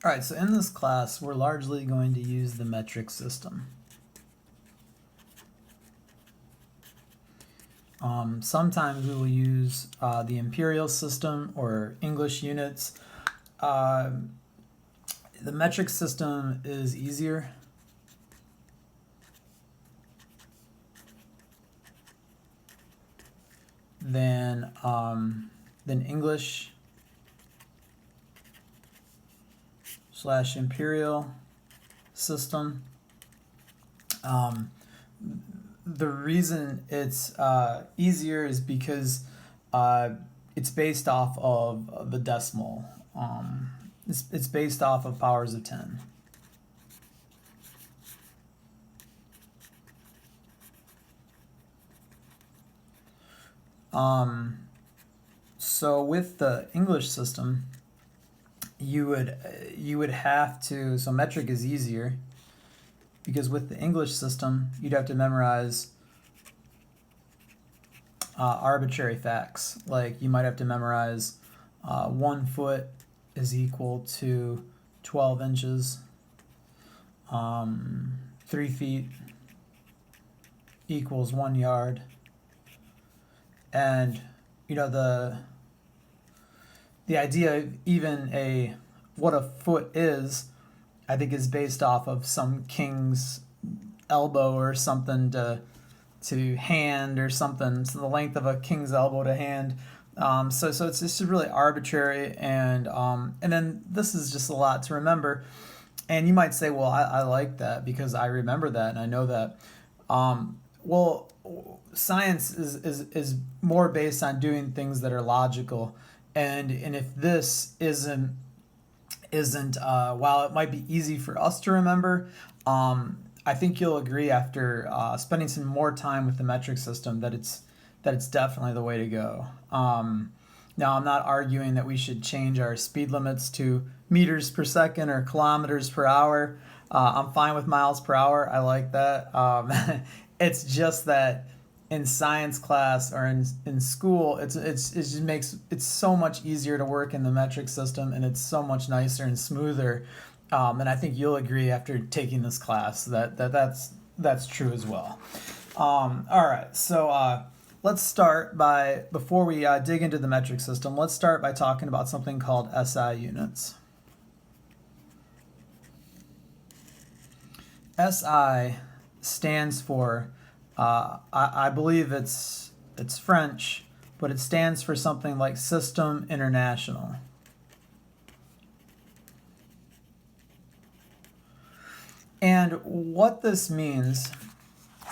All right, so in this class, we're largely going to use the metric system. Sometimes we will use the imperial system or English units. The metric system is easier. Than English / imperial system. The reason it's easier is because it's based off of the decimal. It's based off of powers of 10. So with the English system, you would have to, so metric is easier because with the English system you'd have to memorize arbitrary facts. Like you might have to memorize 1 foot is equal to 12 inches, 3 feet equals 1 yard, and you know the idea of even what a foot is, I think, is based off of some king's elbow or something to hand or something. So the length of a king's elbow to hand. So it's just really arbitrary, and then this is just a lot to remember. And you might say, well, I like that because I remember that and I know that. Well, science is more based on doing things that are logical, and if this isn't while it might be easy for us to remember, I think you'll agree after spending some more time with the metric system that it's definitely the way to go. Now, I'm not arguing that we should change our speed limits to meters per second or kilometers per hour. I'm fine with miles per hour. I like that. It's just that in science class or in school, it just makes it so much easier to work in the metric system, and it's so much nicer and smoother. And I think you'll agree after taking this class that's true as well. All right, so let's start by, before we dig into the metric system, let's start by talking about something called SI units. SI stands for, I believe it's French, but it stands for something like System International. And what this means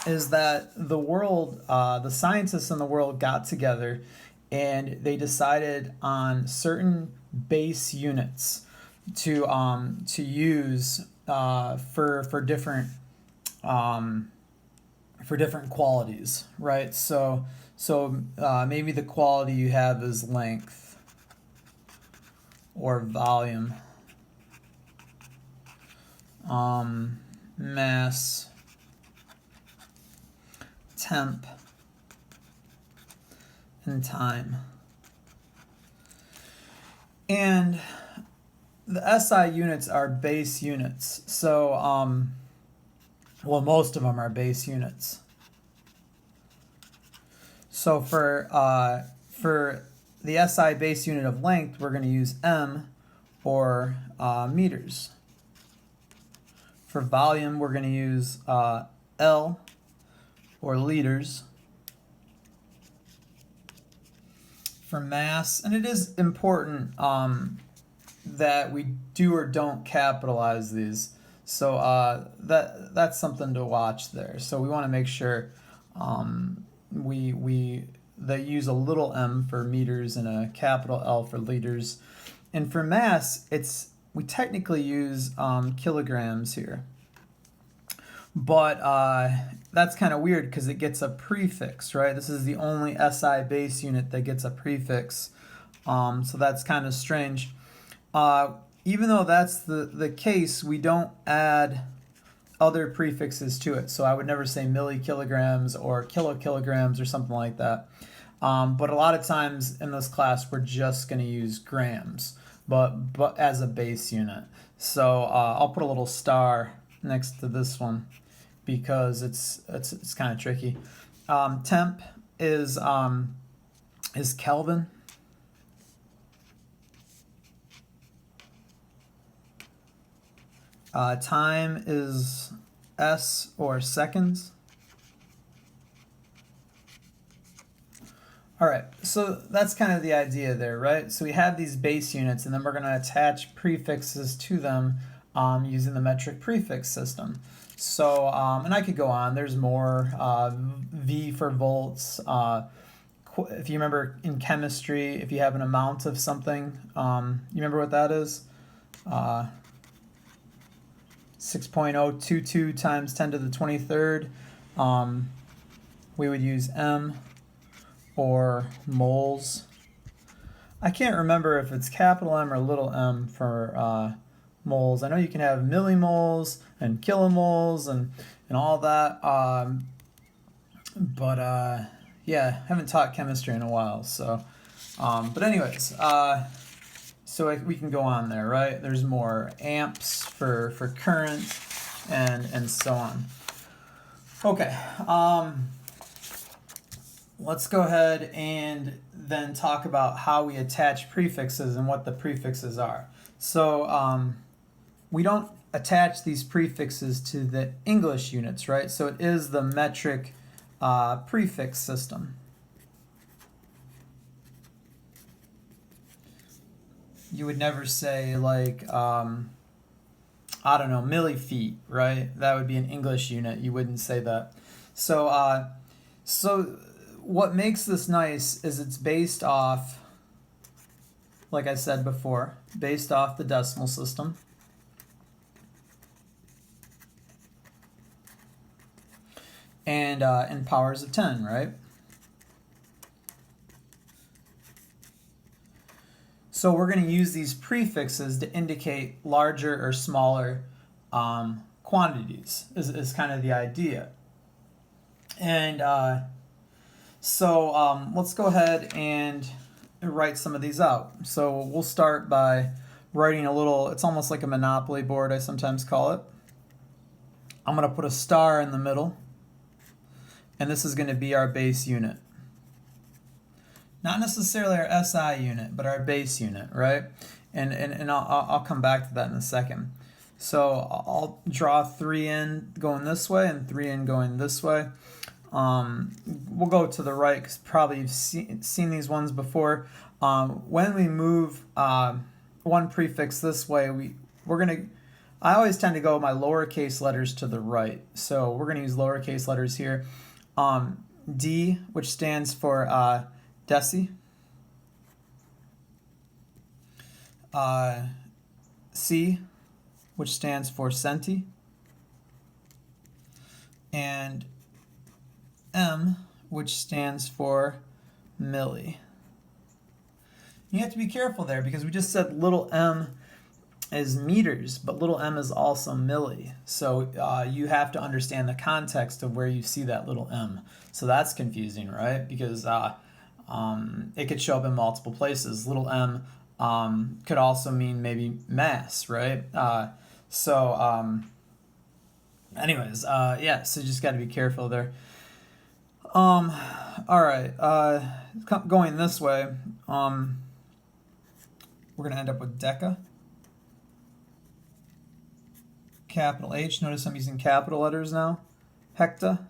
is that the world, the scientists in the world got together and they decided on certain base units to use for different qualities, right? So maybe the quality you have is length or volume, mass, temp, and time. And the SI units are base units. So, well, most of them are base units. So for the SI base unit of length, we're going to use m, or meters. For volume, we're going to use L, or liters. For mass, and it is important that we do or don't capitalize these. So that's something to watch there. So we want to make sure they use a little m for meters and a capital L for liters. And for mass, we technically use kilograms here. But that's kind of weird because it gets a prefix, right? This is the only SI base unit that gets a prefix. So that's kind of strange. Even though that's the case, we don't add other prefixes to it. So I would never say millikilograms or kilokilograms or something like that. But a lot of times in this class, we're just going to use grams. but as a base unit. So I'll put a little star next to this one because it's kind of tricky. Temp is Kelvin. Time is S or seconds. All right, so that's kind of the idea there, right? So we have these base units, and then we're going to attach prefixes to them using the metric prefix system. So, and I could go on. There's more. V for volts. If you remember in chemistry, if you have an amount of something, you remember what that is? 6.022 times 10 to the 23rd. We would use M or moles. I can't remember if it's capital M or little m for moles. I know you can have millimoles and kilomoles and all that. Yeah, haven't taught chemistry in a while. So, but anyways, so we can go on there, right? There's more amps for current and so on. Okay. Let's go ahead and then talk about how we attach prefixes and what the prefixes are. So we don't attach these prefixes to the English units, right? So it is the metric prefix system. You would never say like, I don't know, millifeet, right? That would be an English unit. You wouldn't say that. So, so what makes this nice is it's based off, like I said before, based off the decimal system. And in powers of 10, right? So we're going to use these prefixes to indicate larger or smaller quantities is kind of the idea. And so let's go ahead and write some of these out. So we'll start by writing a little, it's almost like a Monopoly board, I sometimes call it. I'm going to put a star in the middle. And this is going to be our base unit. Not necessarily our SI unit, but our base unit, right? And I'll come back to that in a second. So I'll draw 3 in going this way and 3 in going this way. We'll go to the right because probably you've seen these ones before. When we move one prefix this way, I always tend to go my lowercase letters to the right. So we're going to use lowercase letters here. D, which stands for deci. C, which stands for centi. And M, which stands for milli. You have to be careful there because we just said little m is meters, but little m is also milli. So you have to understand the context of where you see that little m. So that's confusing, right? Because it could show up in multiple places. Little m could also mean maybe mass, right? Anyways, yeah, so you just got to be careful there. All right, going this way, we're going to end up with deca. Capital H, notice I'm using capital letters now. Hecta.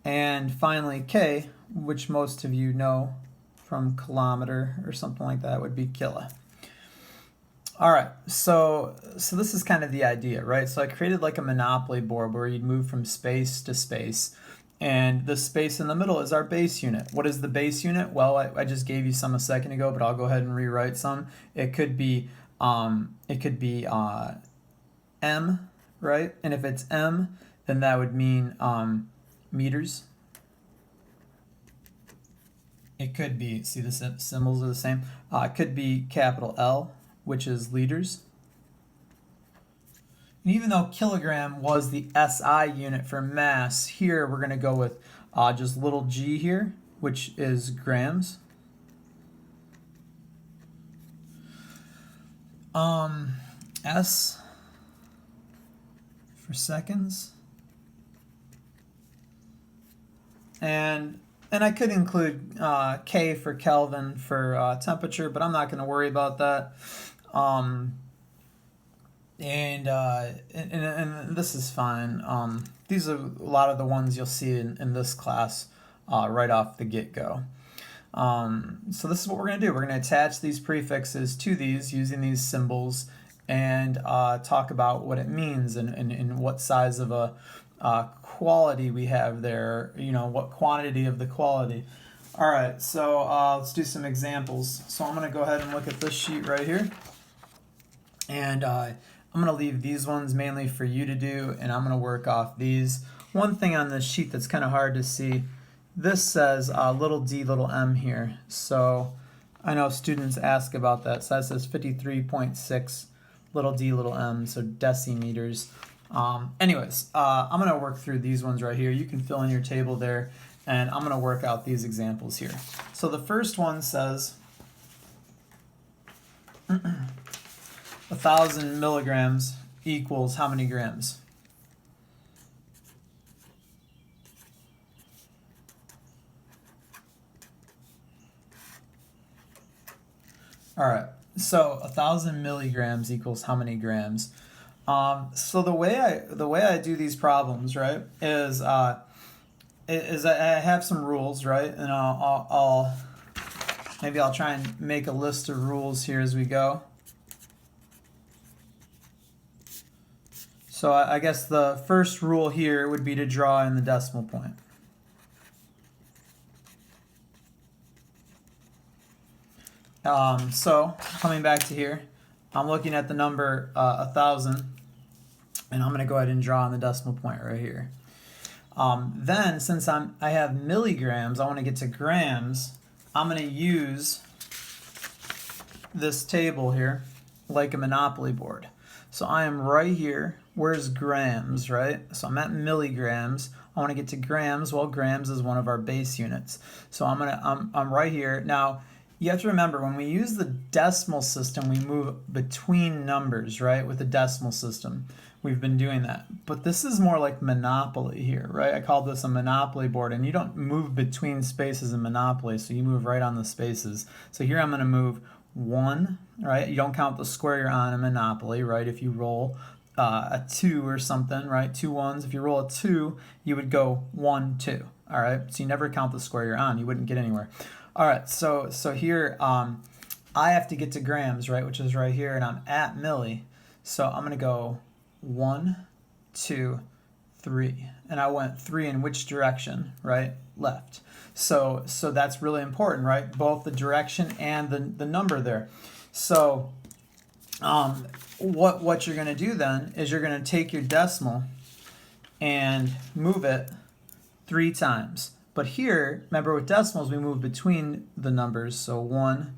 And finally K, which most of you know from kilometer or something like that, would be kilo. All right, so this is kind of the idea, right? So I created like a Monopoly board where you'd move from space to space. And the space in the middle is our base unit. What is the base unit? Well, I just gave you some a second ago, but I'll go ahead and rewrite some. It could be M, right? And if it's M, then that would mean meters. It could be, see the symbols are the same. It could be capital L, which is liters. And even though kilogram was the SI unit for mass, here we're going to go with just little g here, which is grams. S for seconds. And I could include K for Kelvin for temperature, but I'm not going to worry about that. And this is fine. These are a lot of the ones you'll see in this class right off the get-go. So this is what we're going to do. We're going to attach these prefixes to these using these symbols and talk about what it means and what size of a quality we have there, what quantity of the quality. All right, so let's do some examples. So I'm going to go ahead and look at this sheet right here. And I'm going to leave these ones mainly for you to do, and I'm going to work off these. One thing on this sheet that's kind of hard to see, this says little d, little m here. So I know students ask about that. So that says 53.6 little d, little m, so decimeters. Anyways, I'm going to work through these ones right here. You can fill in your table there, and I'm going to work out these examples here. So the first one says 1,000 milligrams equals how many grams? All right, so 1,000 milligrams equals how many grams? So the way I do these problems, right, is I have some rules, right, and maybe I'll try and make a list of rules here as we go. So I guess the first rule here would be to draw in the decimal point. So coming back to here, I'm looking at the number 1,000, and I'm going to go ahead and draw on the decimal point right here. Then, since I have milligrams, I want to get to grams. I'm going to use this table here like a Monopoly board. So I am right here. Where's grams, right? So I'm at milligrams. I want to get to grams. Well, grams is one of our base units. So I'm right here. Now, you have to remember, when we use the decimal system, we move between numbers, right? With the decimal system, we've been doing that. But this is more like Monopoly here, right? I call this a Monopoly board, and you don't move between spaces in Monopoly, so you move right on the spaces. So here I'm going to move 1, right? You don't count the square you're on in Monopoly, right? If you roll a 2 or something, right? 2 ones. If you roll a 2, you would go 1, 2. All right. So you never count the square you're on. You wouldn't get anywhere. All right. So here I have to get to grams, right? Which is right here, and I'm at milli. So I'm gonna go 1, 2, 3, and I went 3 in which direction? Right, left. So that's really important, right? Both the direction and the number there. So what you're going to do then is you're going to take your decimal and move it 3 times. But here, remember with decimals, we move between the numbers. So 1,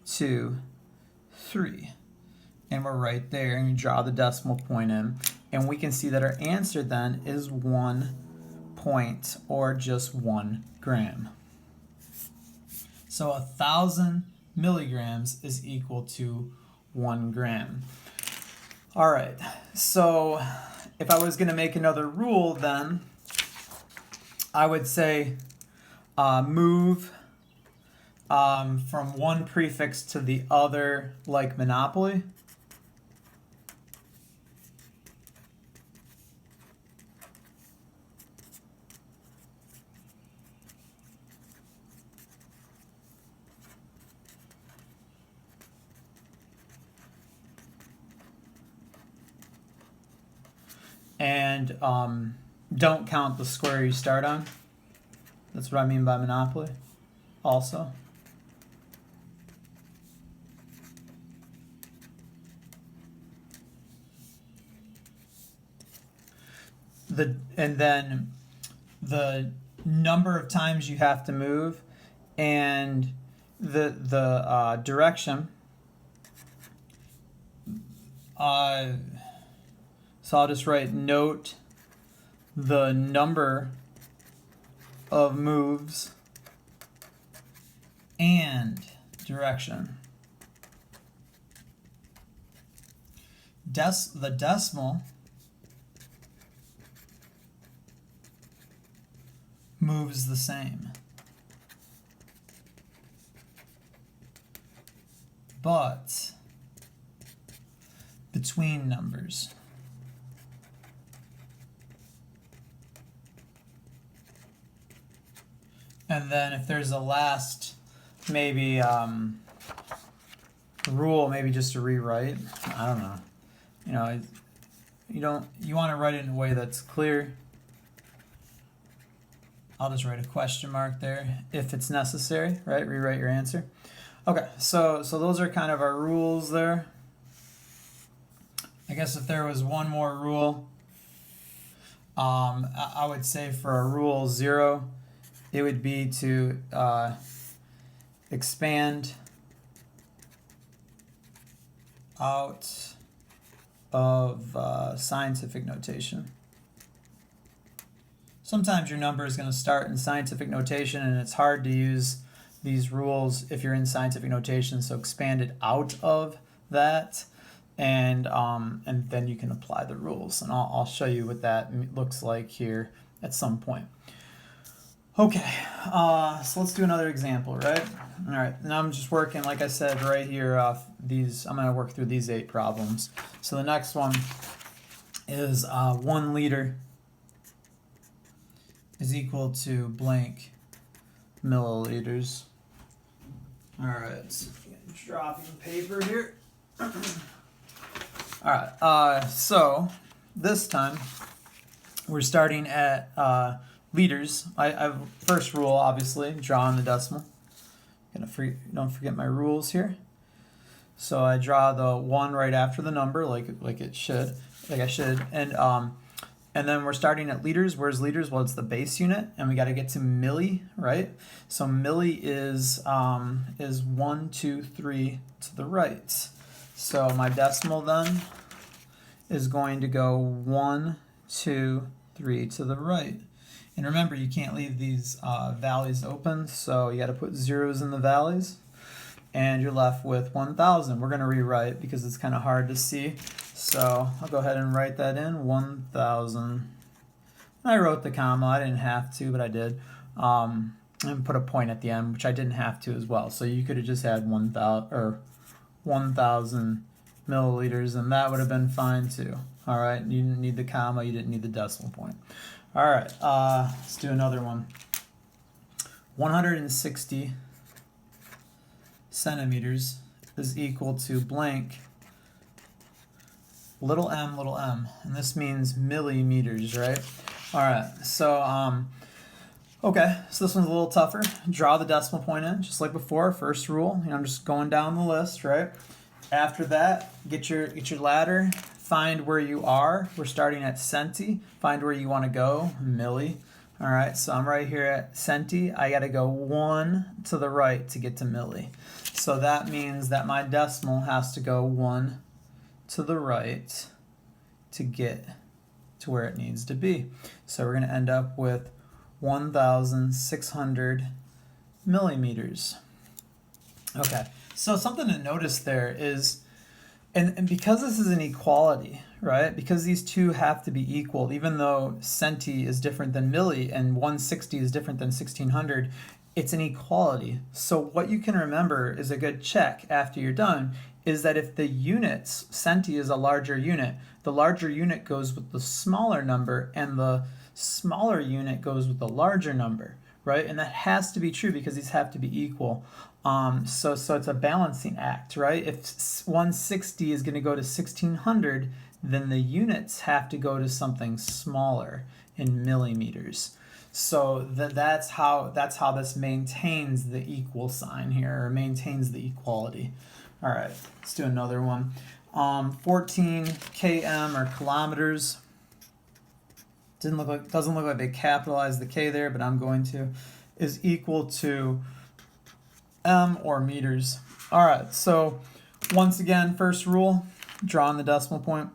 2, 3. And we're right there, and you draw the decimal point in. And we can see that our answer then is 1 point, or just 1 gram. So 1,000 milligrams is equal to 1 gram. All right, so if I was going to make another rule, then I would say move from one prefix to the other, like Monopoly. And don't count the square you start on. That's what I mean by Monopoly also. And then the number of times you have to move and the direction. So I'll just write note the number of moves and direction. the decimal moves the same. But between numbers. And then if there's a last maybe rule, maybe just to rewrite, I don't know. You want to write it in a way that's clear. I'll just write a question mark there if it's necessary, right? Rewrite your answer. Okay, so those are kind of our rules there. I guess if there was one more rule, I would say for a rule 0, it would be to expand out of scientific notation. Sometimes your number is going to start in scientific notation, and it's hard to use these rules if you're in scientific notation, so expand it out of that, and then you can apply the rules, and I'll show you what that looks like here at some point. Okay, so let's do another example, right? All right, now I'm just working, like I said, right here off these. I'm going to work through these 8 problems. So the next one is 1 liter is equal to blank milliliters. All right, dropping paper here. All right, so this time we're starting at liters. I first rule, obviously, draw in the decimal. Don't forget my rules here. So I draw the 1 right after the number, like I should, and then we're starting at liters. Where's liters? Well, it's the base unit, and we got to get to milli, right? So milli is 1, 2, 3 to the right. So my decimal then is going to go 1, 2, 3 to the right. And remember, you can't leave these valleys open, so you got to put zeros in the valleys, and you're left with 1,000. We're going to rewrite because it's kind of hard to see. So I'll go ahead and write that in, 1,000. I wrote the comma. I didn't have to, but I did. And put a point at the end, which I didn't have to as well. So you could have just had 1,000 milliliters, and that would have been fine too. All right, you didn't need the comma. You didn't need the decimal point. All right, let's do another one. 160 centimeters is equal to blank little m, and this means millimeters, right? All right, so okay, so this one's a little tougher. Draw the decimal point in, just like before. First rule, I'm just going down the list, right? After that, get your ladder, find where you are. We're starting at centi. Find where you want to go, milli. All right, so I'm right here at centi. I got to go 1 to the right to get to milli. So that means that my decimal has to go 1 to the right to get to where it needs to be. So we're going to end up with 1,600 millimeters. Okay, so something to notice there is, and because this is an equality, right? Because these two have to be equal, even though centi is different than milli and 160 is different than 1,600, it's an equality. So what you can remember is a good check after you're done is that if the units, centi is a larger unit, the larger unit goes with the smaller number and the smaller unit goes with the larger number, right? And that has to be true because these have to be equal. So it's a balancing act, right? If 160 is going to go to 1,600, then the units have to go to something smaller in millimeters. So that's how this maintains the equal sign here, or maintains the equality. All right, let's do another one. 14 km or kilometers. Doesn't look like they capitalized the K there, but I'm going to, is equal to m or meters. All right, so once again, first rule, draw on the decimal point.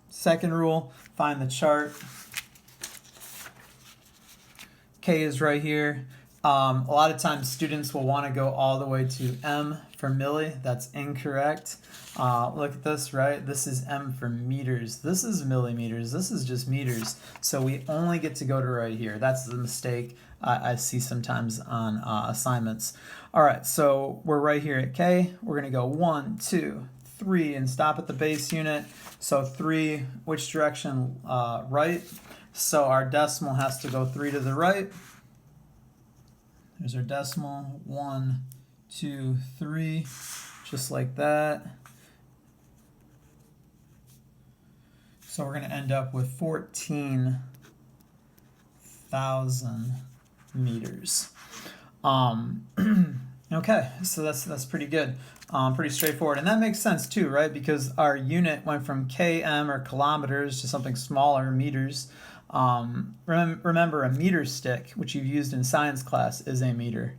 Second rule, find the chart. K is right here. A lot of times students will want to go all the way to M for milli. That's incorrect. Look at this, right? This is M for meters. This is millimeters. This is just meters. So we only get to go to right here. That's the mistake I see sometimes on assignments. All right, so we're right here at K. We're going to go 1, 2, 3, and stop at the base unit. So 3, which direction? Right. So our decimal has to go 3 to the right. There's our decimal, 1, 2, 3, just like that. So we're going to end up with 14,000 meters. Okay, so that's pretty good, pretty straightforward, and that makes sense too, right? Because our unit went from km or kilometers to something smaller, meters. Remember, a meter stick, which you've used in science class, is a meter.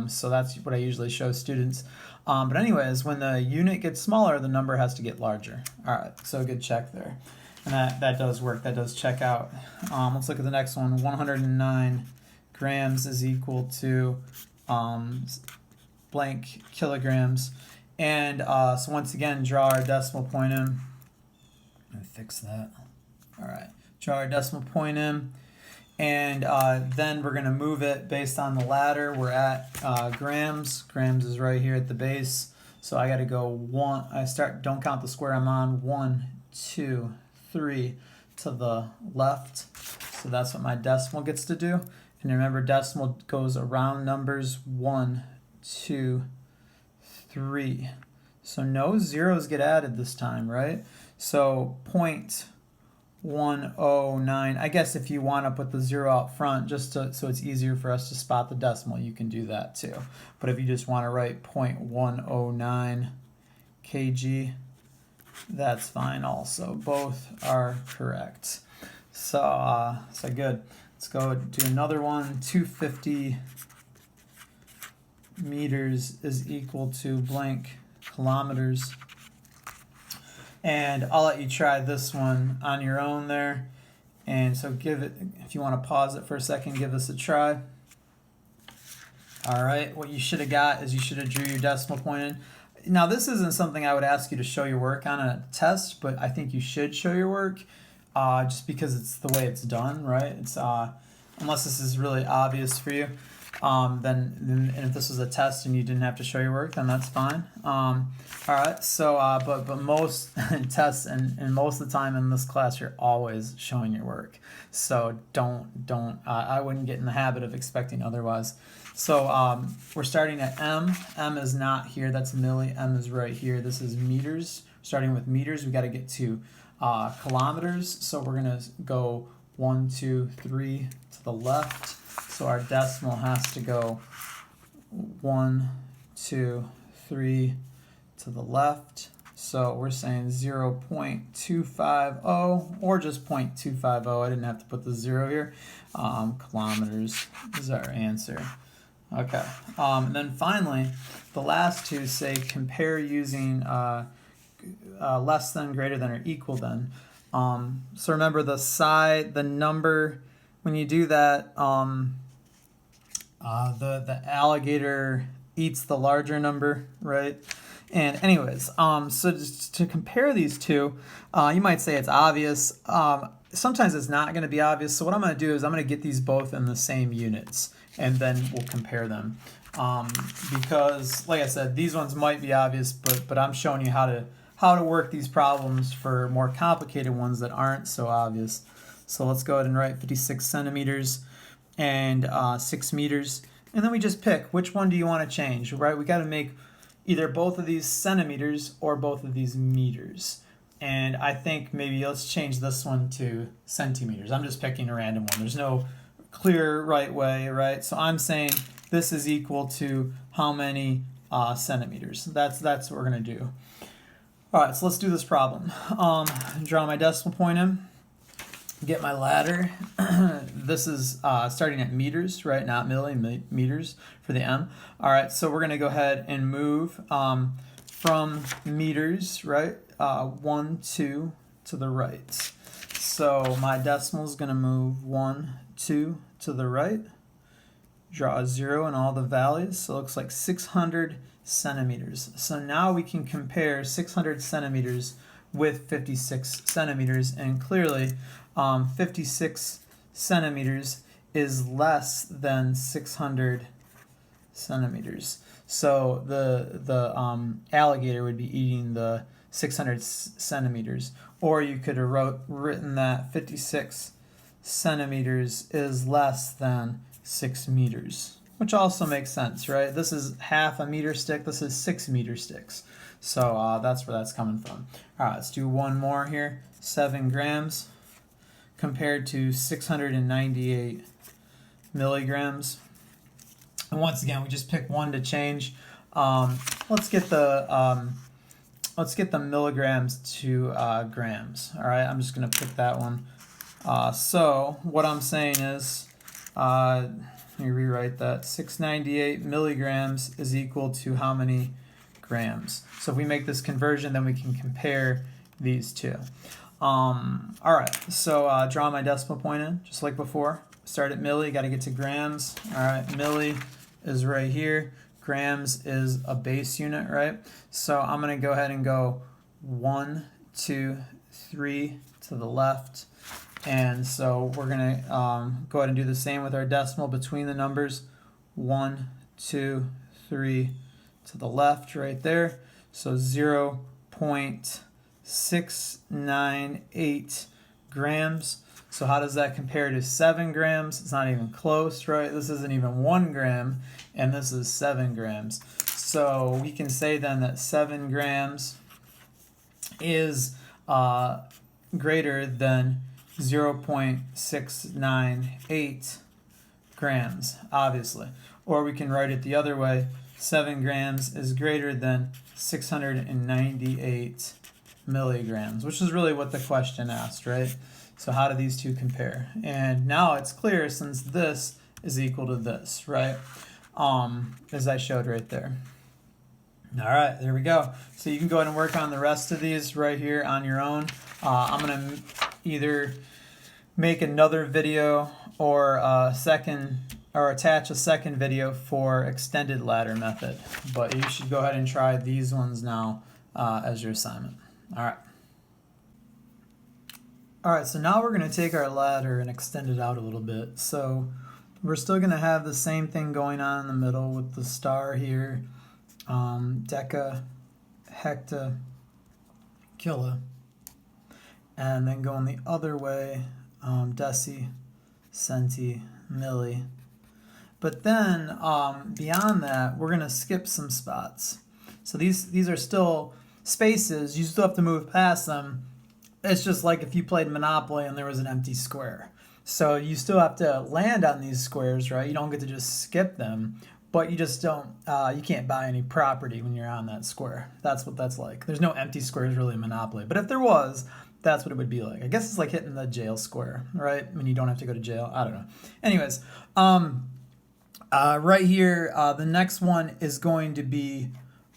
So that's what I usually show students. But anyways, when the unit gets smaller, the number has to get larger. All right, so good check there. And that does work. That does check out. Let's look at the next one. 109 grams is equal to blank kilograms. And so once again, draw our decimal point in. Let me fix that. All right. Draw our decimal point in. And then we're going to move it based on the ladder. We're at grams. Grams is right here at the base. So I got to go 1. Don't count the square I'm on. 1, 2, 3 to the left. So that's what my decimal gets to do. And remember, decimal goes around numbers 1, 2, 3. So no zeros get added this time, right? So 0.109. I guess if you want to put the 0 out front just so it's easier for us to spot the decimal, you can do that too. But if you just want to write 0.109 kg, that's fine also. Both are correct. So good. Let's go do another one. 250 meters is equal to blank kilometers. And I'll let you try this one on your own there. And so give it, if you want to pause it for a second, give this a try. All right, what you should have got is you should have drew your decimal point in. Now, this isn't something I would ask you to show your work on a test, but I think you should show your work just because it's the way it's done, right? It's unless this is really obvious for you, then and if this was a test and you didn't have to show your work, then that's fine. All right, so but most tests and most of the time in this class, you're always showing your work. So I wouldn't get in the habit of expecting otherwise. So we're starting at M. M is not here. That's milli. M is right here. This is meters. Starting with meters, we got to get to kilometers. So we're going to go 1, 2, 3 to the left. So our decimal has to go 1, 2, 3 to the left. So we're saying 0.250 or just 0.250. I didn't have to put the 0 here. Kilometers is our answer. Okay, and then finally, the last two say compare using less than, greater than, or equal than. So remember the number, when you do that, the alligator eats the larger number, right? And anyways, so just to compare these two, you might say it's obvious. Sometimes it's not going to be obvious. So what I'm going to do is I'm going to get these both in the same units, and then we'll compare them. Because, like I said, these ones might be obvious, but I'm showing you how to work these problems for more complicated ones that aren't so obvious. So let's go ahead and write 56 centimeters and 6 meters, and then we just pick which one do you want to change, right? We got to make either both of these centimeters or both of these meters. And I think maybe let's change this one to centimeters. I'm just picking a random one. There's no clear right way, right? So I'm saying this is equal to how many centimeters. That's what we're going to do. All right, so let's do this problem. Draw my decimal point in. Get my ladder. This is starting at meters, right? Not millimeters for the M. All right, so we're going to go ahead and move from meters, right? 1, 2 to the right. So my decimal is going to move 1, 2 to the right. Draw a 0 in all the values, so it looks like 600 centimeters. So now we can compare 600 centimeters with 56 centimeters, and clearly 56 centimeters is less than 600 centimeters. So the alligator would be eating the 600 centimeters. Or you could have written that 56 centimeters is less than 6 meters, which also makes sense, right? This is half a meter stick. This is 6 meter sticks. So that's where that's coming from. All right, let's do one more here. 7 grams compared to 698 milligrams. And once again, we just pick one to change. Let's get the milligrams to grams. All right, I'm just gonna pick that one. So what I'm saying is, let me rewrite that. 698 milligrams is equal to how many grams? So if we make this conversion, then we can compare these two. All right, so draw my decimal point in, just like before. Start at milli, got to get to grams. All right, milli is right here. Grams is a base unit, right? So I'm going to go ahead and go 1, 2, 3 to the left. And so we're going to go ahead and do the same with our decimal between the numbers. 1, 2, 3 to the left right there. So 0.698 grams. So how does that compare to 7 grams? It's not even close, right? This isn't even 1 gram, and this is 7 grams. So we can say then that 7 grams is greater than 0.698 grams, obviously. Or we can write it the other way. 7 grams is greater than 698 milligrams, which is really what the question asked, right? So how do these two compare? And now it's clear since this is equal to this, right? As I showed right there. All right, there we go. So you can go ahead and work on the rest of these right here on your own. I'm gonna either make another video or attach a second video for extended ladder method. But you should go ahead and try these ones now as your assignment. All right. All right, so now we're going to take our ladder and extend it out a little bit. So we're still going to have the same thing going on in the middle with the star here, deca, hecta, killa, and then going the other way, deci, centi, milli. But then beyond that, we're going to skip some spots. So these are still spaces. You still have to move past them. It's just like if you played Monopoly and there was an empty square. So you still have to land on these squares, right? You don't get to just skip them, but you just don't, you can't buy any property when you're on that square. That's what that's like. There's no empty squares really in Monopoly, but if there was, that's what it would be like. I guess it's like hitting the jail square, right? I mean, you don't have to go to jail. I don't know. Anyways, right here, the next one is going to be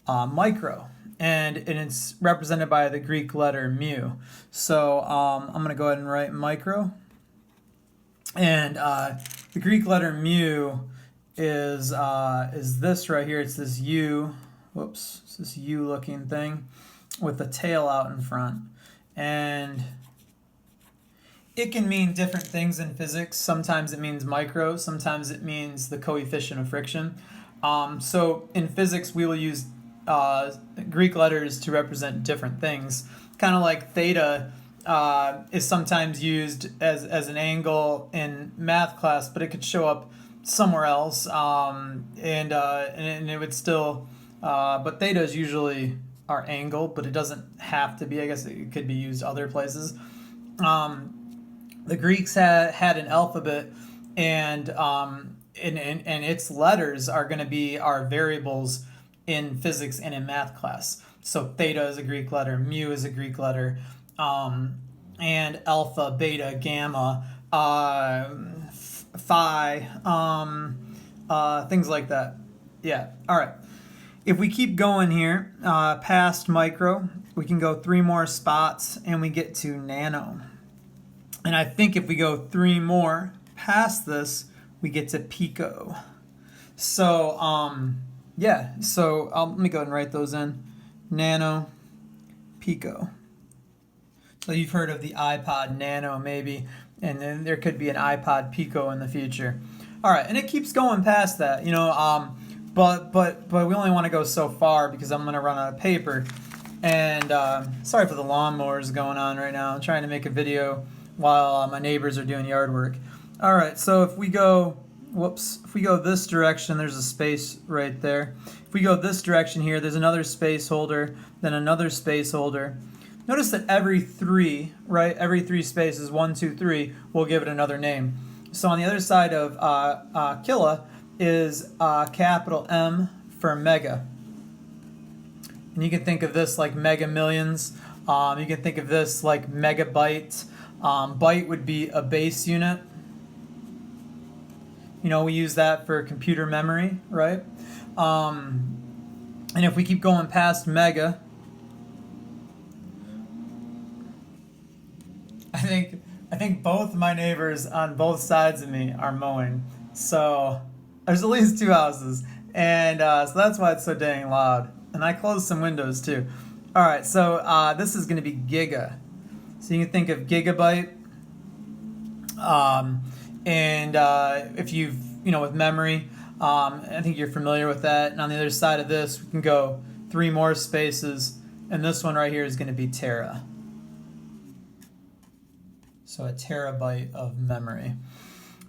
micro. And it's represented by the Greek letter mu. So I'm going to go ahead and write micro. And the Greek letter mu is this right here. It's this U. Whoops. It's this U looking thing with a tail out in front. And it can mean different things in physics. Sometimes it means micro. Sometimes it means the coefficient of friction. So in physics, we will use Greek letters to represent different things. Kind of like theta is sometimes used as an angle in math class, but it could show up somewhere else, and it would still, but theta is usually our angle, but it doesn't have to be. I guess it could be used other places. The Greeks had an alphabet, and its letters are going to be our variables in physics and in math class. So theta is a Greek letter, mu is a Greek letter, and alpha, beta, gamma, phi, things like that. Yeah, all right. If we keep going here, past micro, we can go 3 more spots and we get to nano. And I think if we go 3 more past this, we get to pico. So, yeah, so let me go ahead and write those in. Nano, pico. So you've heard of the iPod Nano maybe, and then there could be an iPod Pico in the future. All right, and it keeps going past that, but we only want to go so far because I'm gonna run out of paper. And sorry for the lawnmowers going on right now. I'm trying to make a video while my neighbors are doing yard work. All right, so if we go, if we go this direction, there's a space right there. If we go this direction here, there's another space holder, then another space holder. Notice that every three, right, every three spaces, 1, 2, 3, we'll give it another name. So on the other side of kilo is capital M for mega. And you can think of this like mega millions. You can think of this like megabyte. Byte would be a base unit. We use that for computer memory, right? And if we keep going past mega, I think both my neighbors on both sides of me are mowing. So there's at least 2 houses, and so that's why it's so dang loud. And I closed some windows too. All right, so this is going to be giga. So you can think of gigabyte, and if you've with memory, I think you're familiar with that. And on the other side of this, we can go 3 more spaces, and this one right here is going to be tera. So a terabyte of memory.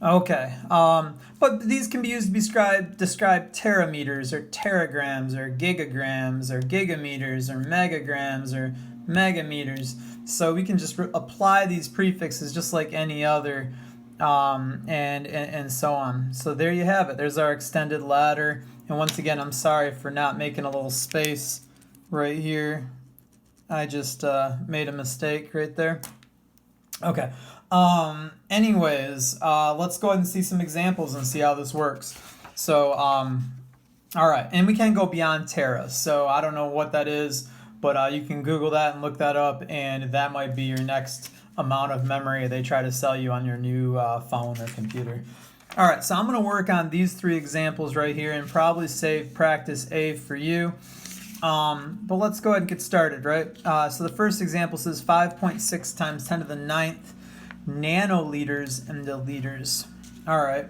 Okay, but these can be used to describe terameters or teragrams or gigagrams or gigameters or megagrams or megameters. So we can just apply these prefixes just like any other, and so on. So there you have it. There's our extended ladder. And once again, I'm sorry for not making a little space right here. I just made a mistake right there. Okay. Anyways, let's go ahead and see some examples and see how this works. So, all right, and we can go beyond tera. So I don't know what that is, but you can Google that and look that up, and that might be your next amount of memory they try to sell you on your new phone or computer. All right, so I'm going to work on these 3 examples right here and probably save practice A for you. But let's go ahead and get started, right? So the first example says 5.6 times 10 to the 9th nanoliters into liters. All right.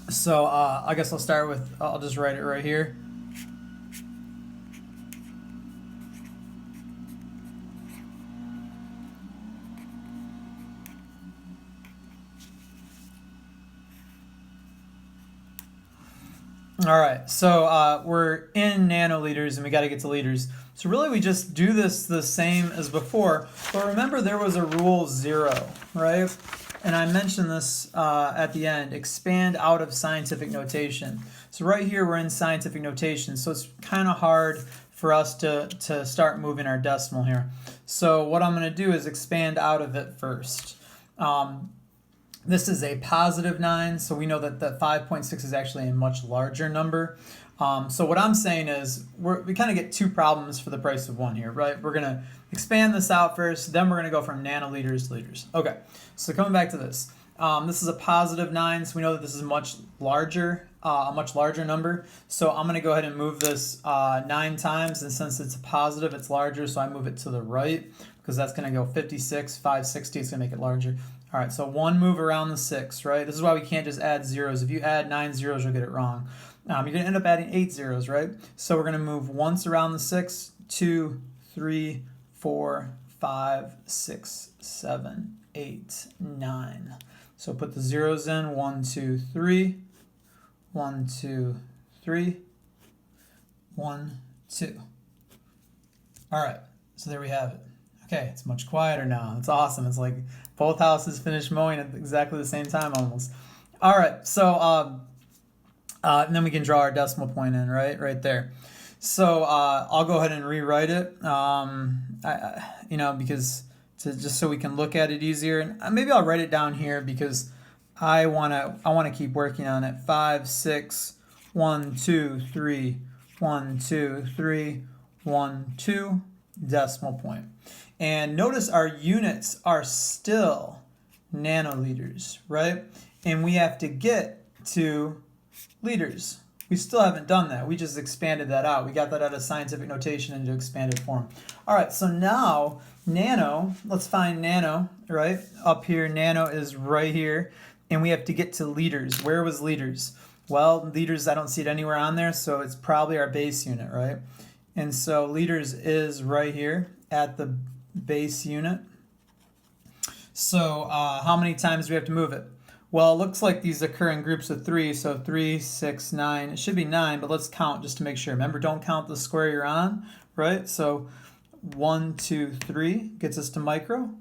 So I guess I'll start with, I'll just write it right here. All right, so we're in nanoliters and we got to get to liters. So really we just do this the same as before, but remember there was a rule 0, right? And I mentioned this at the end, expand out of scientific notation. So right here we're in scientific notation, so it's kind of hard for us to start moving our decimal here. So what I'm going to do is expand out of it first. This is a positive 9, so we know that the 5.6 is actually a much larger number. So what I'm saying is we kind of get 2 problems for the price of 1 here, right? We're going to expand this out first, then we're going to go from nanoliters to liters. Okay, so coming back to this. This is a positive 9, so we know that this is a much larger number. So I'm going to go ahead and move this 9 times, and since it's a positive, it's larger, so I move it to the right, because that's going to go 56, 560, it's going to make it larger. All right, so 1 move around the 6, right? This is why we can't just add zeros. If you add 9 zeros, you'll get it wrong. You're going to end up adding 8 zeros, right? So we're going to move once around the 6, 2, 3, 4, 5, 6, 7, 8, 9. So put the zeros in, 1, 2, 3, 1, 2, 3, 1, 2. All right, so there we have it. Okay, it's much quieter now. It's awesome. It's like both houses finished mowing at exactly the same time almost. All right, so and then we can draw our decimal point in, right there. So I'll go ahead and rewrite it, because just so we can look at it easier. And maybe I'll write it down here because I wanna keep working on it. 5, 6, 1, 2, 3, 1, 2, 3, 1, 2, decimal point. And notice our units are still nanoliters, right? And we have to get to liters. We still haven't done that. We just expanded that out. We got that out of scientific notation into expanded form. All right, so now nano, let's find nano, right? Up here, nano is right here, and we have to get to liters. Where was liters? Well, liters, I don't see it anywhere on there, so it's probably our base unit, right? And so liters is right here at the base unit. So how many times do we have to move it? Well, it looks like these occur in groups of 3, so 3, 6, 9. It should be 9, but let's count just to make sure. Remember, don't count the square you're on, right? So 1, 2, 3 gets us to micro.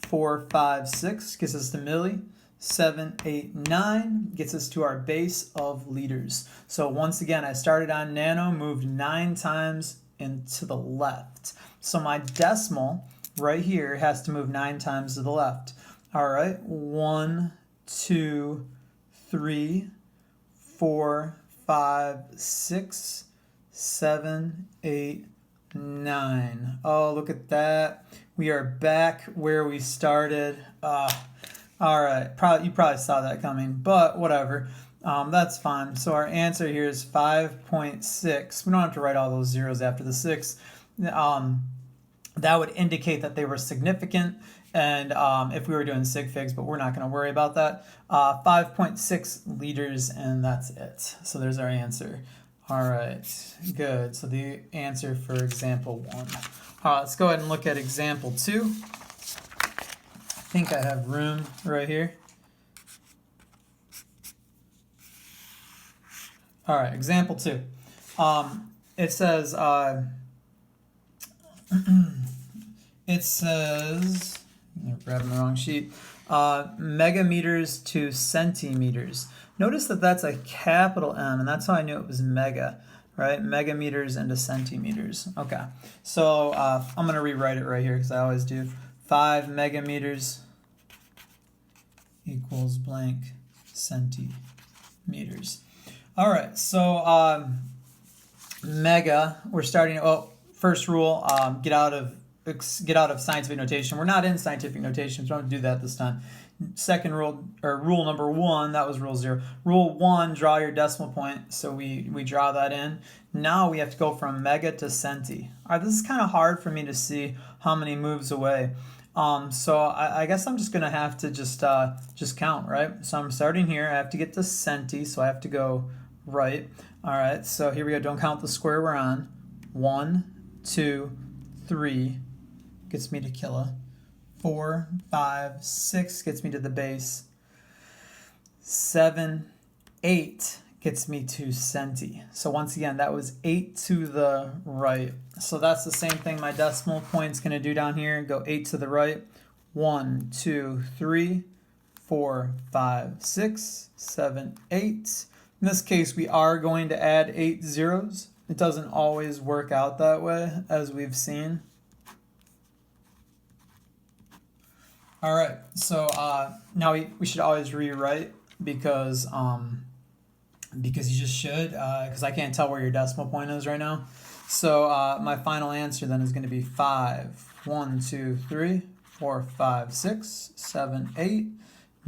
4, 5, 6 gets us to milli. 7, 8, 9 gets us to our base of liters. So once again, I started on nano, moved 9 times into the left. So my decimal right here has to move 9 times to the left. All right, 1, 2, 3, 4, 5, 6, 7, 8, 9. Oh, look at that. We are back where we started. All right, you probably saw that coming, but whatever. That's fine. So our answer here is 5.6. We don't have to write all those zeros after the 6. That would indicate that they were significant, and if we were doing sig figs, but we're not going to worry about that. 5.6 liters, and that's it. So there's our answer. All right, good. So the answer for example 1. All right, let's go ahead and look at example 2. I think I have room right here. All right, example 2. It says, I'm grabbing the wrong sheet, megameters to centimeters. Notice that that's a capital M, and that's how I knew it was mega, right? Megameters into centimeters. Okay, so I'm going to rewrite it right here because I always do. 5 megameters equals blank centimeters. All right, so mega, we're starting, first rule, get out of scientific notation. We're not in scientific notation, so don't do that this time. Second rule, or rule number 1, that was rule 0. Rule 1, draw your decimal point, so we draw that in. Now we have to go from mega to centi. All right, this is kind of hard for me to see how many moves away. So I guess I'm just going to have to just count, right? So I'm starting here. I have to get to centi, so I have to go right. All right, so here we go. Don't count the square we're on. 1, 2, 3 gets me to kilo. 4, 5, 6 gets me to the base. 7, 8 gets me to centi. So once again, that was 8 to the right. So that's the same thing my decimal point's going to do down here. Go 8 to the right. 1, 2, 3, 4, 5, 6, 7, 8. In this case, we are going to add 8 zeros. It doesn't always work out that way, as we've seen. All right, so now we should always rewrite because you just should, because I can't tell where your decimal point is right now. So my final answer then is going to be 5. 1, 2, 3, 4, 5, 6, 7, 8.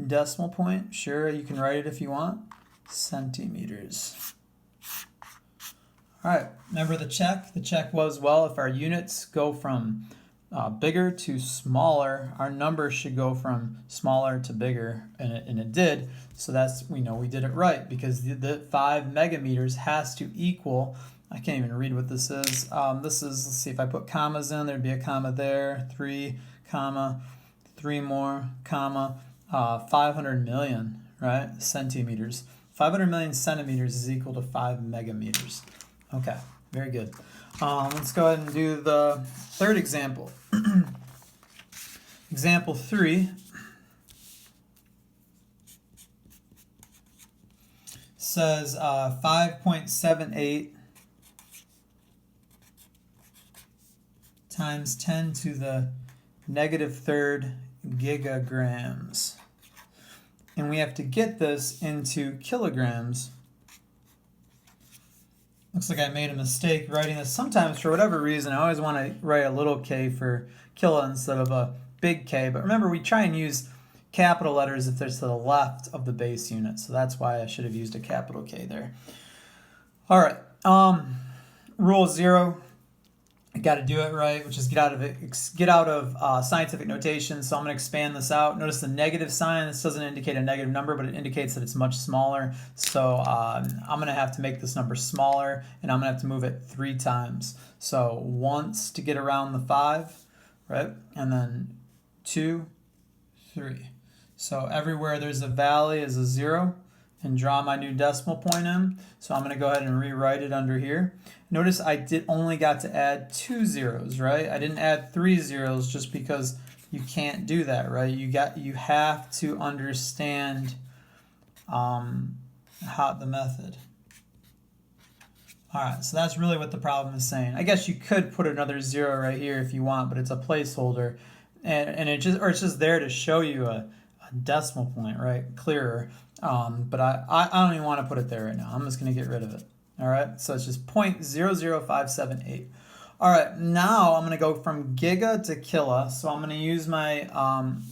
Decimal point, sure, you can write it if you want. Centimeters. All right, remember the check? The check was, well, if our units go from bigger to smaller, our number should go from smaller to bigger, and it did. So that's, we know we did it right, because the 5 megameters has to equal, I can't even read what this is. This is, let's see, if I put commas in, there'd be a comma there, 3, comma, 3 more, comma, 500 million, right, centimeters. 500 million centimeters is equal to 5 megameters. Okay, very good. Let's go ahead and do the third example. Example 3 says 5.78 times 10 to the negative third gigagrams. And we have to get this into kilograms. Looks like I made a mistake writing this. Sometimes, for whatever reason, I always want to write a little k for kilo instead of a big K. But remember, we try and use capital letters if they're to the left of the base unit. So that's why I should have used a capital K there. All right. Rule 0. I got to do it right, which is get out of scientific notation. So I'm going to expand this out. Notice the negative sign. This doesn't indicate a negative number, but it indicates that it's much smaller. So I'm going to have to make this number smaller, and I'm going to have to move it 3 times. So once to get around the 5, right? And then 2, 3. So everywhere there's a valley is a 0, and draw my new decimal point in. So I'm going to go ahead and rewrite it under here. Notice I only got to add 2 zeros, right? I didn't add 3 zeros just because you can't do that, right? You have to understand the method. All right, so that's really what the problem is saying. I guess you could put another 0 right here if you want, but it's a placeholder, and it's just there to show you a decimal point, right? Clearer. But I don't even want to put it there right now. I'm just going to get rid of it. All right, so it's just 0.00578. All right, now I'm going to go from giga to kila. So I'm going to use my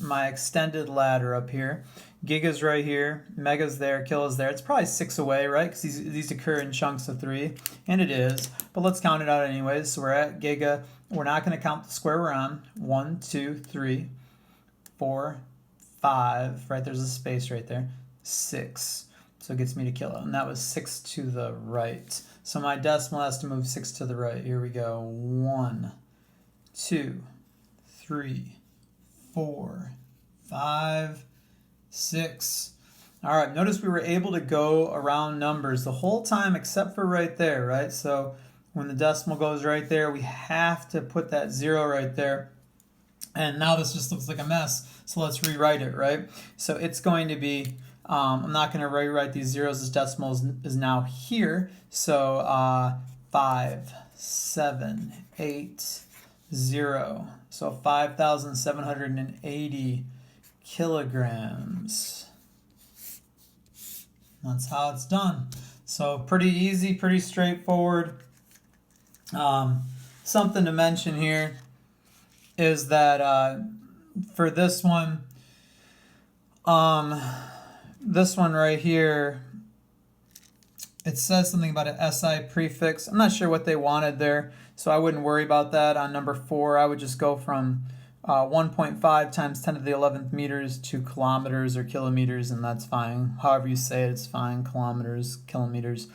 my extended ladder up here. Giga's right here, mega's there, kila's there. It's probably 6 away, right? Because these occur in chunks of 3, and it is. But let's count it out anyways. So we're at giga. We're not going to count the square we're on. 1, 2, 3, 4, 5. Right, there's a space right there. 6. So it gets me to kilo, and that was 6 to the right. So my decimal has to move 6 to the right. Here we go. 1, 2, 3, 4, 5, 6. All right, notice we were able to go around numbers the whole time except for right there, right? So when the decimal goes right there, we have to put that 0 right there. And now this just looks like a mess. So let's rewrite it, right? So it's going to be, I'm not going to rewrite these zeros. This decimal is now here. So 5, 7, 8, 0. So 5,780 kilograms. That's how it's done. So pretty easy, pretty straightforward. Something to mention here is that for this one right here, it says something about an SI prefix. I'm not sure what they wanted there, so I wouldn't worry about that. On number 4, I would just go from 1.5 times 10 to the 11th meters to kilometers or kilometers, and that's fine. However you say it, it's fine. Kilometers, kilometers.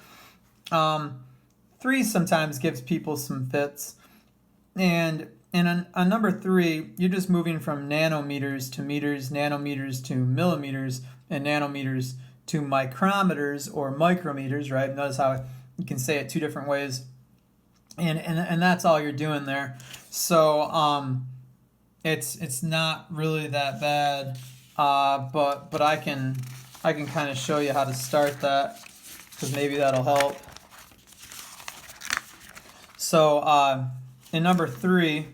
3 sometimes gives people some fits. And on number 3, you're just moving from nanometers to meters, nanometers to millimeters, and nanometers to micrometers or micrometers, right? Notice how you can say it 2 different ways. And that's all you're doing there. So it's not really that bad, but I can kind of show you how to start that, because maybe that'll help. So in number 3,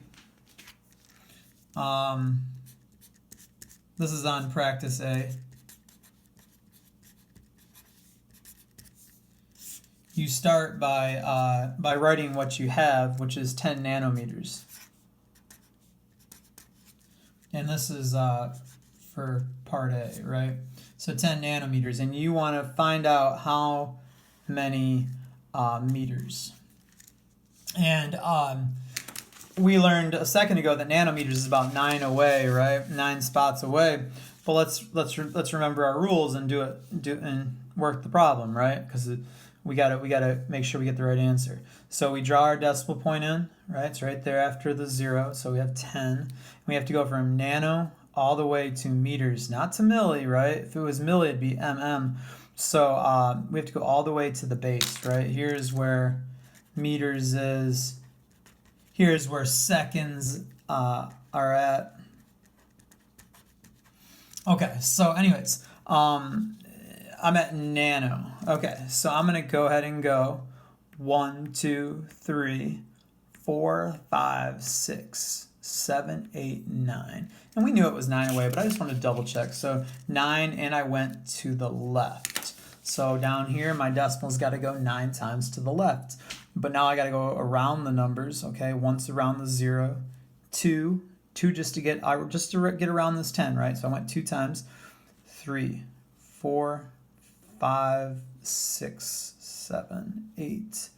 this is on practice A. You start by writing what you have, which is 10 nanometers. And this is for part A, right? So 10 nanometers. And you want to find out how many meters. And we learned a second ago that nanometers is about 9 away, right? 9 spots away. But let's remember our rules and do and work the problem, right? Because we gotta make sure we get the right answer. So we draw our decimal point in, right? It's right there after the 0. So we have 10. We have to go from nano all the way to meters, not to milli, right? If it was milli, it'd be mm. So we have to go all the way to the base, right? Here's where meters is. Here's where seconds are at. Okay, so anyways, I'm at nano. Okay, so I'm going to go ahead and go 1, 2, 3, 4, 5, 6, 7, 8, 9. And we knew it was 9 away, but I just wanted to double check. So 9, and I went to the left. So down here, my decimal's got to go 9 times to the left. But now I got to go around the numbers, okay? Once around the 0, 2 just to get around this 10, right? So I went 2 times, 3, 4, 5, 6, 7, 8,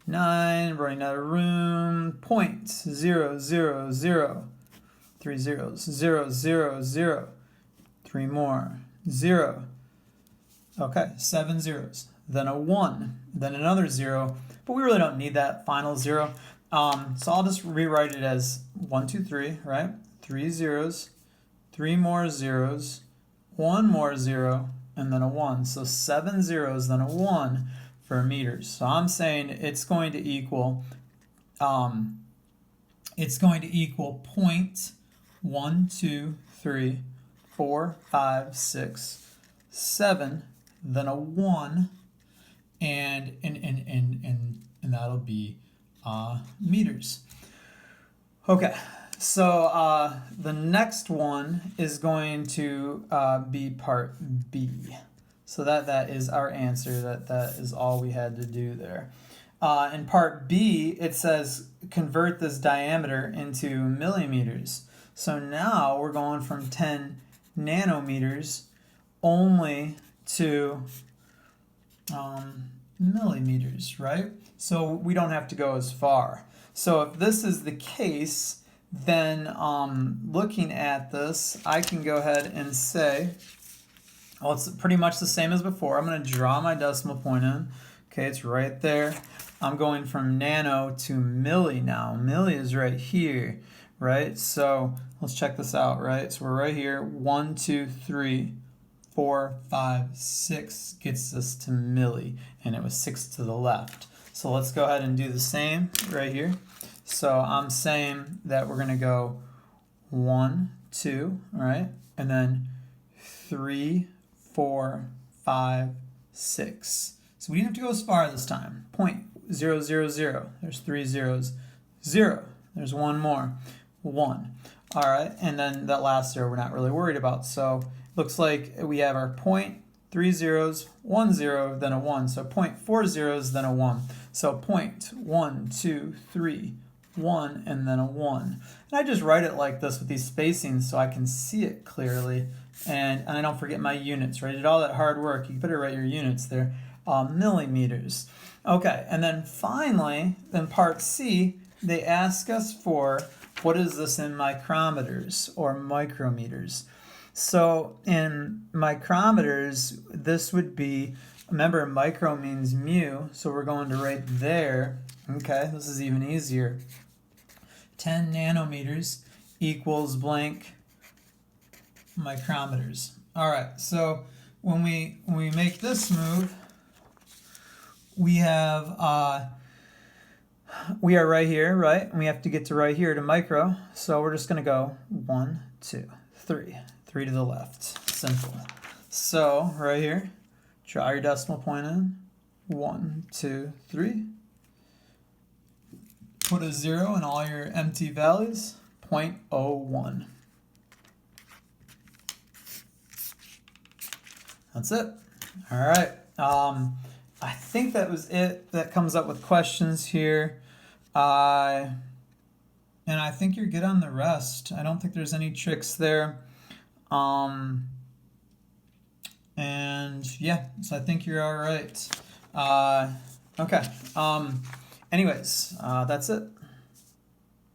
9, running out of room, 0.000, 3 zeros, 0, 0, 0, 3 more, 0. Okay, 7 zeros, then a 1, then another 0, but we really don't need that final 0. So I'll just rewrite it as 1, 2, 3, right? 3 zeros, 3 more zeros, 1 more 0, and then a 1. So 7 zeros, then a 1 for meters. So I'm saying it's going to equal point 1, 2, 3, 4, 5, 6, 7, then a 1, and that'll be meters. Okay, so the next one is going to be part B. So that is our answer. That is all we had to do there. In part B, it says convert this diameter into millimeters. So now we're going from 10 nanometers only to millimeters, right? So we don't have to go as far. So if this is the case, then looking at this, I can go ahead and say, well, it's pretty much the same as before. I'm going to draw my decimal point in. Okay, it's right there. I'm going from nano to milli now. Milli is right here, right? So let's check this out, right? So we're right here. 1, 2, 3, 4, 5, 6 gets us to milli, and it was 6 to the left. So let's go ahead and do the same right here. So I'm saying that we're going to go 1, 2, right? And then 3, 4, 5, 6. So we didn't have to go as far this time. 0.000. There's 3 zeros. 0. There's 1 more. 1. All right. And then that last 0 we're not really worried about. So looks like we have our point, 3 zeros, 1 0, then a 1. So 0.4 zeros, then a 1. So point 1, 2, 3, 1, and then a 1. And I just write it like this with these spacings so I can see it clearly. And I don't forget my units, right? I did all that hard work. You better write your units there. Millimeters. Okay, and then finally, in part C, they ask us for, what is this in micrometers or micrometers? So in micrometers, this would be, remember micro means mu, so we're going to write there. Okay, this is even easier. 10 nanometers equals blank micrometers. All right, so when we make this move, we are right here, right? And we have to get to right here to micro. So we're just going to go 1, 2, 3. 3 to the left. Simple. So right here, draw your decimal point in. 1, 2, 3. Put a 0 in all your empty values. 0.01. That's it. All right. I think that was it. That comes up with questions here. And I think you're good on the rest. I don't think there's any tricks there. And yeah, so I think you're all right. Okay. Anyways, that's it.